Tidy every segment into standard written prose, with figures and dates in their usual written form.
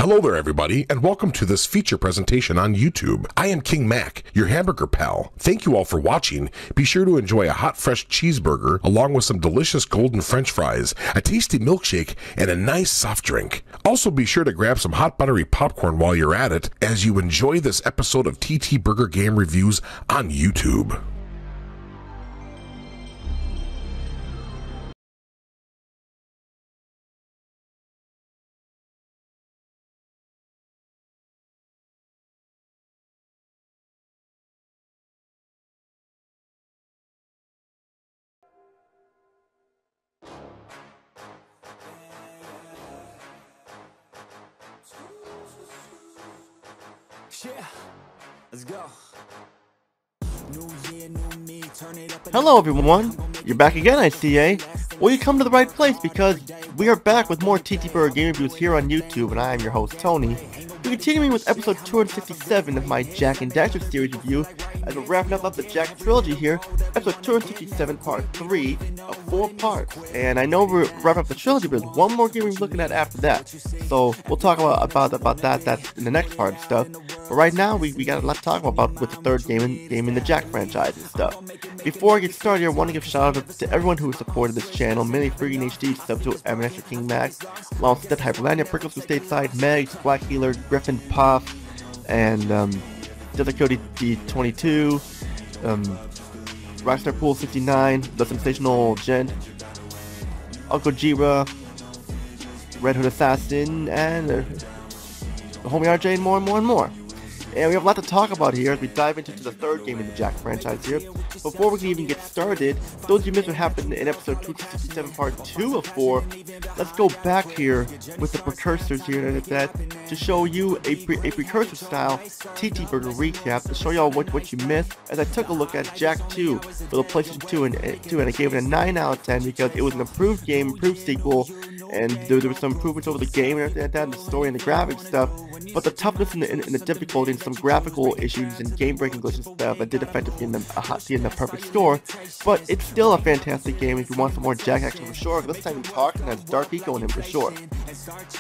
Hello there everybody, and welcome to this feature presentation on YouTube. I am King Mac, your hamburger pal. Thank you all for watching. Be sure to enjoy a hot fresh cheeseburger along with some delicious golden french fries, a tasty milkshake, and a nice soft drink. Also be sure to grab some hot buttery popcorn while you're at it as you enjoy this episode of TT Burger Game Reviews on YouTube. Yeah, let's go. Hello everyone, you're back again I see, eh? Well, you come to the right place because we are back with more TT Burger Game Reviews here on YouTube, and I am your host Tony. We're continuing with episode 267 of my Jak and Daxter series review as we're wrapping up the Jak trilogy here, episode 267 part 3 of 4 parts. And I know we're wrapping up the trilogy, but there's one more game we're looking at after that. So we'll talk about that in the next part and stuff. But right now, we got a lot to talk about with the third game in the Jak franchise and stuff. Before I get started, I want to give a shout out to everyone who has supported this channel. Many Freaking HD, sub to Eminence King Max, along with Hyperlania, Prickles from Stateside, Megs, Black Healer, Griffin, Puff, and Desert Cody D22, Rockstar Pool 69, The Sensational Gent, Uncle Jira, Red Hood Assassin, and Homie RJ, and more and more and more. And we have a lot to talk about here as we dive into the third game in the Jak franchise here. Before we can even get started, those of you missed what happened in episode 267 part 2 of 4, let's go back here with the precursors here and that to show you a precursor style TT Burger recap to show y'all what you missed as I took a look at Jak 2 for the PlayStation 2 and I gave it a 9 out of 10 because it was an improved game, improved sequel, and there was some improvements over the game and everything like that, and the story and the graphics stuff, but the toughness and the difficulty and some graphical issues and game-breaking glitches and stuff that did affect it being the perfect score, but it's still a fantastic game if you want some more Jak action for sure. This time we talked and has Dark Eco in him for sure.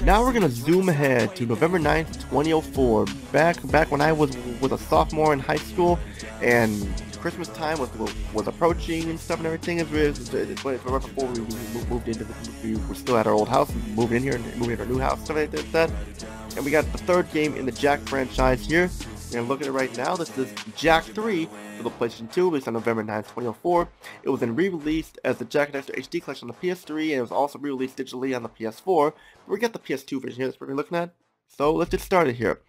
Now we're gonna zoom ahead to November 9th, 2004, back when I was a sophomore in high school, and Christmas time was approaching and stuff and everything. It's right before we moved into we were still at our old house and moving in here and moving into our new house, stuff like that. And we got the third game in the Jak franchise here. We're gonna look at it right now. This is Jak 3 for the PlayStation 2, released on November 9th, 2004. It was then re-released as the Jak and Daxter HD collection on the PS3, and it was also re-released digitally on the PS4. But we got the PS2 version here that's what we're looking at. So let's get started here.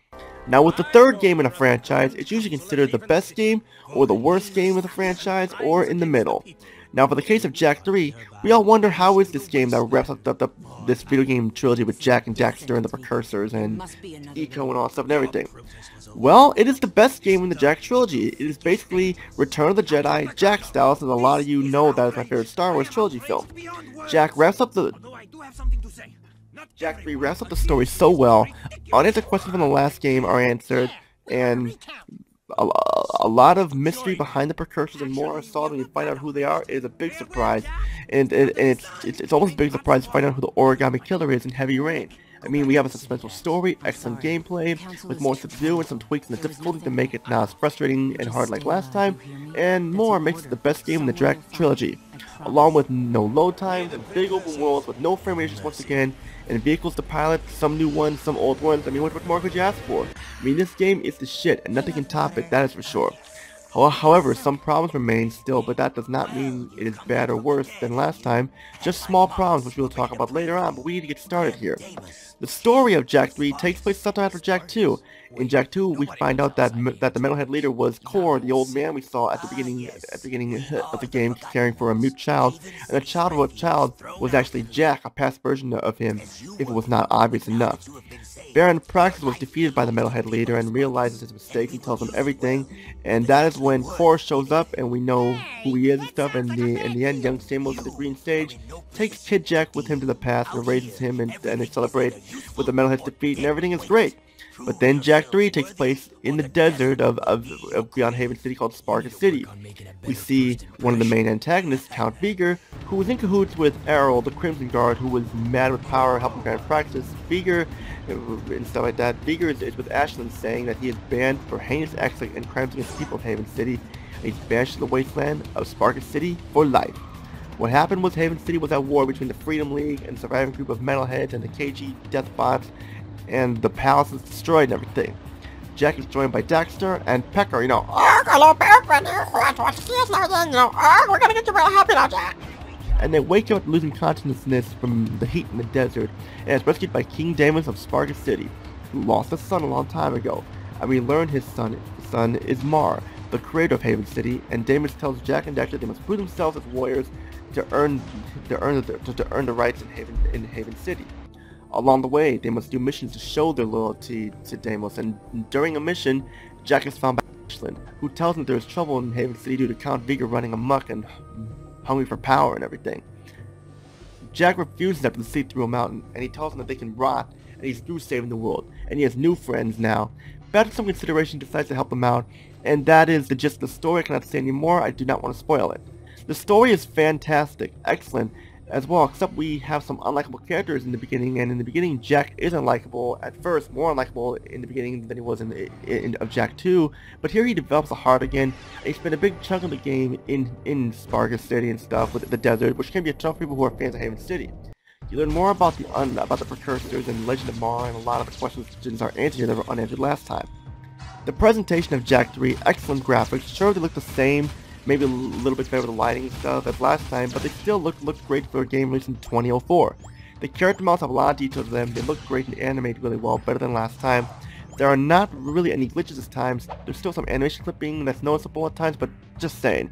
Now with the third game in a franchise, it's usually considered the best game, or the worst game of the franchise, or in the middle. Now for the case of Jak 3, we all wonder how is this game that wraps up this video game trilogy with Jak and Daxter and the precursors and Eco and all that stuff and everything. Well, it is the best game in the Jak trilogy. It is basically Return of the Jedi, Jak style, since a lot of you know that is my favorite Star Wars trilogy film. Jak 3 wraps up the story so well. Unanswered questions from the last game are answered, and a lot of mystery behind the precursors and more are solved when you find out who they are. It is a big surprise, and it's almost a big surprise to find out who the Origami Killer is in Heavy Rain. I mean, we have a suspenseful story, excellent gameplay, with more to do and some tweaks in the difficulty to make it not as frustrating and hard like last time, and more makes it the best game in the Jak trilogy. Along with no load times and big open worlds with no frame issues once again, and vehicles to pilot, some new ones, some old ones. I mean, what more could you ask for? I mean, this game is the shit, and nothing can top it, that is for sure. However, some problems remain still, but that does not mean it is bad or worse than last time. Just small problems, which we'll talk about later on, but we need to get started here. The story of Jak 3 takes place sometime after Jak 2. In Jak 2, we find out that the Metalhead leader was Core, the old man we saw at the beginning of the game, caring for a mute child, and the child was actually Jak, a past version of him, if it was not obvious enough. Baron Praxis was defeated by the Metalhead leader and realizes his mistake. He tells him everything, and that is when Core shows up and we know who he is and stuff. And in the end, young Samuel to the green stage takes Kid Jak with him to the past and raises him, and they celebrate with the Metalhead's defeat, and everything is great. But then Jak 3 takes place in the desert of Beyond Haven City called Sparkus City. We see one of the main antagonists, Count Veigar, who was in cahoots with Errol, the Crimson Guard, who was mad with power, helping grant practice. Veigar, and stuff like that. Veigar is with Ashlyn, saying that he is banned for heinous acts and crimes against people of Haven City, and he's banished to the wasteland of Sparkus City for life. What happened was Haven City was at war between the Freedom League and the surviving group of metalheads and the KG Deathbots, and the palace is destroyed and everything. Jak is joined by Daxter and Pecker, hello, Pecker, we're gonna get you real happy now, Jak. And they wake up losing consciousness from the heat in the desert, and is rescued by King Daemon of Sparkus City, who lost a son a long time ago. And we learn his son is Mar, the creator of Haven City, and Daemon tells Jak and Daxter they must prove themselves as warriors to earn the rights in Haven City. Along the way, they must do missions to show their loyalty to Deimos, and during a mission, Jak is found by Ashlyn, who tells him there is trouble in Haven City due to Count Veigar running amok and hungry for power and everything. Jak refuses after the sea through a mountain, and he tells them that they can rot, and he's through saving the world, and he has new friends now. But after some consideration, he decides to help them out, and that is the gist of the story. I cannot say anymore, I do not want to spoil it. The story is fantastic, excellent as well, except we have some unlikable characters in the beginning, and in the beginning Jak is unlikable at first, more unlikable in the beginning than he was in Jak 2, but here he develops a heart again, and he spent a big chunk of the game in Sparkus City and stuff with the desert, which can be a tough for people who are fans of Haven City. You learn more about the precursors and Legend of Mar, and a lot of the questions are answered that were unanswered last time. The presentation of Jak 3, excellent graphics, sure they look the same, maybe a little bit better with the lighting and stuff as last time, but they still look great for a game released in 2004. The character models have a lot of detail to them, they look great and animated really well, better than last time. There are not really any glitches this time, there's still some animation clipping that's noticeable at times, but just saying.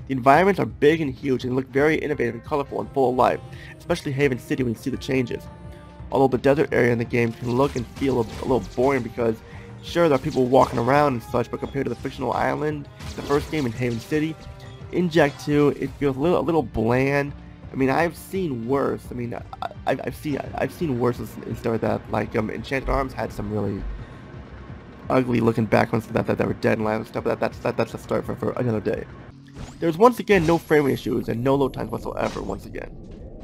The environments are big and huge and look very innovative and colorful and full of life, especially Haven City when you see the changes. Although the desert area in the game can look and feel a little boring because sure, there are people walking around and such, but compared to the fictional island, the first game in Haven City, in Jak 2, it feels a little bland. I mean, I've seen worse. I mean, I've seen worse instead of that. Like, Enchanted Arms had some really ugly looking backgrounds that were dead and alive and stuff. But that's a story for another day. There's once again no framing issues and no load times whatsoever. Once again,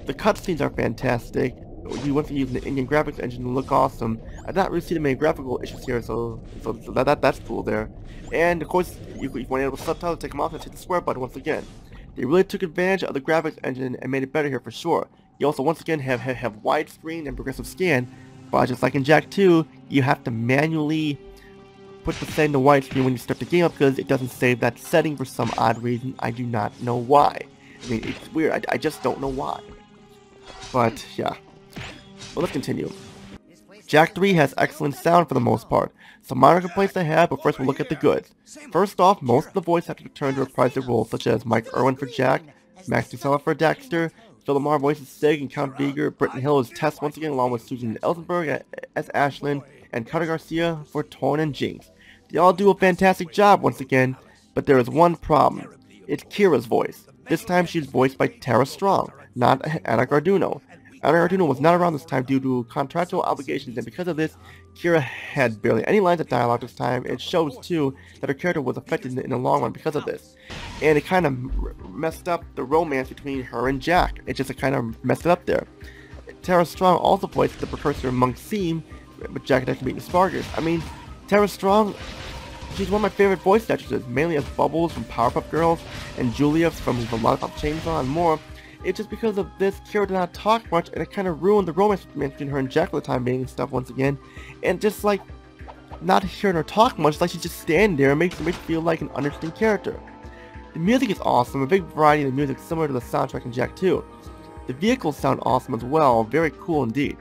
the cutscenes are fantastic. You went from using the Indian graphics engine to look awesome. I did not really see the main graphical issues here, so that's cool there. And of course, you want to enable subtitles, take them off, and hit the square button once again. They really took advantage of the graphics engine and made it better here for sure. You also once again have widescreen and progressive scan, but just like in Jak 2, you have to manually put the setting to widescreen when you start the game up because it doesn't save that setting for some odd reason. I do not know why. I mean, it's weird. I just don't know why. But yeah. Well, let's continue. Jak 3 has excellent sound for the most part. Some minor complaints I have, but first we'll look at the goods. First off, most of the voice actors return to reprise their roles, such as Mike Irwin for Jak, Max Casella for Daxter, Phil LaMarr voices Sig and Count Veigar, Britton Hill is Tess once again along with Susan Elsenberg as Ashlyn, and Carter Garcia for Torn and Jinx. They all do a fantastic job once again, but there is one problem. It's Kira's voice. This time she's voiced by Tara Strong, not Anna Garduno. Anna Garduno was not around this time due to contractual obligations, and because of this, Kira had barely any lines of dialogue this time. It shows, too, that her character was affected in the long run because of this. And it kind of messed up the romance between her and Jak. It just kind of messed it up there. Tara Strong also voiced the precursor Monk Seam, with Jak and Daxter meeting Sparkus. I mean, Tara Strong, she's one of my favorite voice actresses, mainly as Bubbles from Powerpuff Girls, and Julia from The Lollipop Chainsaw, and more. It's just because of this, Kira did not talk much, and it kind of ruined the romance between her and Jak for the time being and stuff once again. And just like, not hearing her talk much, like she's just standing there, and makes her feel like an uninteresting character. The music is awesome, a big variety of the music similar to the soundtrack in Jak 2. The vehicles sound awesome as well, very cool indeed.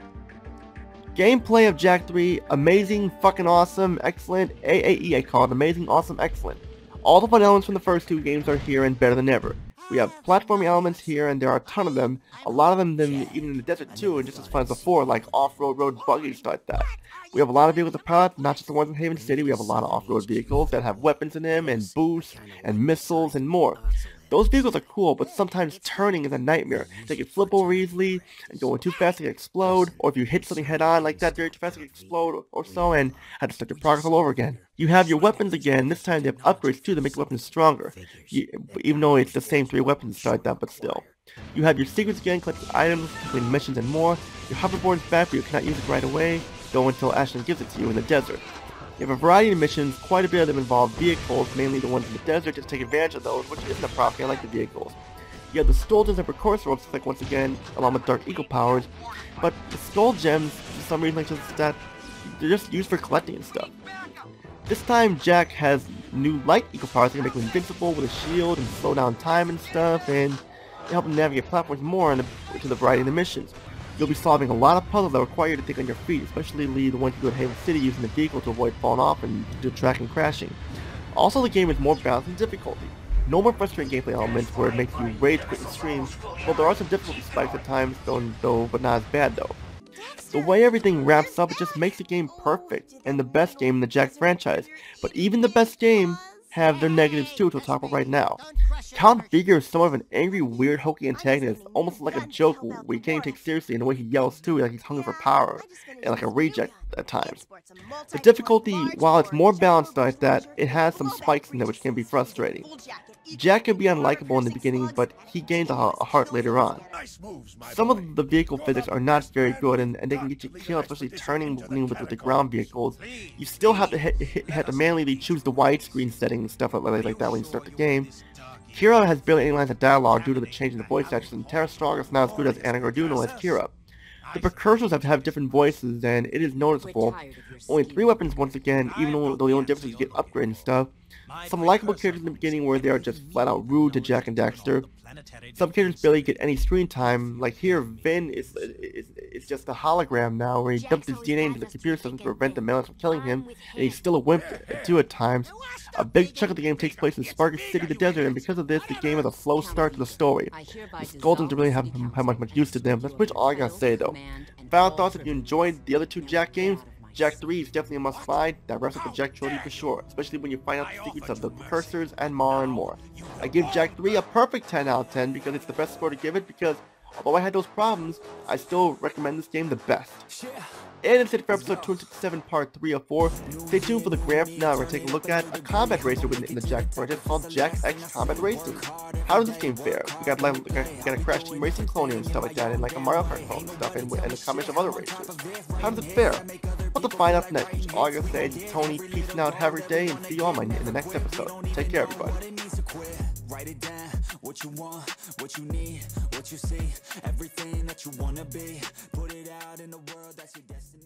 Gameplay of Jak 3, amazing, fucking awesome, excellent, AAE I call it, amazing, awesome, excellent. All the fun elements from the first two games are here and better than ever. We have platforming elements here, and there are a ton of them. A lot of them even in the desert too, and just as fun as before, like off-road road buggies like that. We have a lot of vehicles to pilot, not just the ones in Haven City. We have a lot of off-road vehicles that have weapons in them, and boosts, and missiles, and more. Those vehicles are cool, but sometimes turning is a nightmare. They can flip over easily, and going too fast they can explode, or if you hit something head on like that very too fast they can explode or so, and have to start your progress all over again. You have your weapons again. This time they have upgrades too to make the weapons stronger, even though it's the same 3 weapons to start that, but still. You have your secrets again, collecting items, completing missions and more. Your hoverboard is back, but you cannot use it right away, go until Ashton gives it to you in the desert. You have a variety of missions, quite a bit of them involve vehicles, mainly the ones in the desert, just take advantage of those, which isn't a problem, I like the vehicles. You have the Skull Gems and Precursor Ropes, like once again, along with Dark Eagle powers, but the Skull Gems, for some reason, like just that, they're just used for collecting and stuff. This time, Jack has new Light Eagle powers that can make him invincible with a shield and slow down time and stuff, and help him navigate platforms more into the variety of the missions. You'll be solving a lot of puzzles that require you to think on your feet, especially the ones you do at Haven City using the vehicle to avoid falling off and do track and crashing. Also, the game is more balanced in difficulty. No more frustrating gameplay elements where it makes you rage quit and stream, but there are some difficulty spikes at times, though, but not as bad though. The way everything wraps up, it just makes the game perfect, and the best game in the Jak franchise. But even the best game have their negatives too, which we'll talk about right now. Count Vigor is somewhat of an angry, weird, hokey antagonist, almost like a joke where you can't even take seriously in the way he yells too, like he's hungry for power, and like a reject at times. The difficulty, while it's more balanced like that, it has some spikes in it which can be frustrating. Jak can be unlikable in the beginning, but he gains a heart later on. Some of the vehicle physics are not very good, and they can get you killed, especially turning with the ground vehicles. You still have to manually choose the widescreen setting and stuff like that when you start the game. Kira has barely any lines of dialogue due to the change in the voice actors, and Tara Strong is not as good as Anna Garduno as Kira. The Precursors have different voices, and it is noticeable. Only 3 weapons once again, even though the only difference is you get upgrades and stuff. Some likable characters in the beginning where they are just flat out rude to Jak and Daxter. Some characters barely get any screen time, like here Vin is just a hologram now where he dumped his DNA into the computer system to prevent the Melons from killing him, and he's still a wimp too at times. A big chunk of the game takes place in Sparkus City, the desert, and because of this, the game has a slow start to the story. The Skull Gems don't really have much use to them. That's pretty much all I gotta say though. Final thoughts: if you enjoyed the other 2 Jak games, Jak 3 is definitely a must-find. That wraps up the Jak trilogy for sure, especially when you find out the secrets of the Precursors and more. I give Jak 3 a perfect 10 out of 10 because it's the best score to give it, because although I had those problems, I still recommend this game the best. And that's it for episode 267, part 3 of 4. Stay tuned for the grand finale. We're taking a look at a combat racer in the Jak franchise called Jak X Combat Racing. How does this game fare? We got a Crash Team Racing clone and stuff like that, and like a Mario Kart clone and stuff, and a combination of other racers. How does it fare? We'll have to find out next. All I gotta say is Tony, peace out, have a great day, and see you all in the next episode. Take care, everybody. Write it down, what you want, what you need, what you see, everything that you wanna be. Put it out in the world, that's your destiny.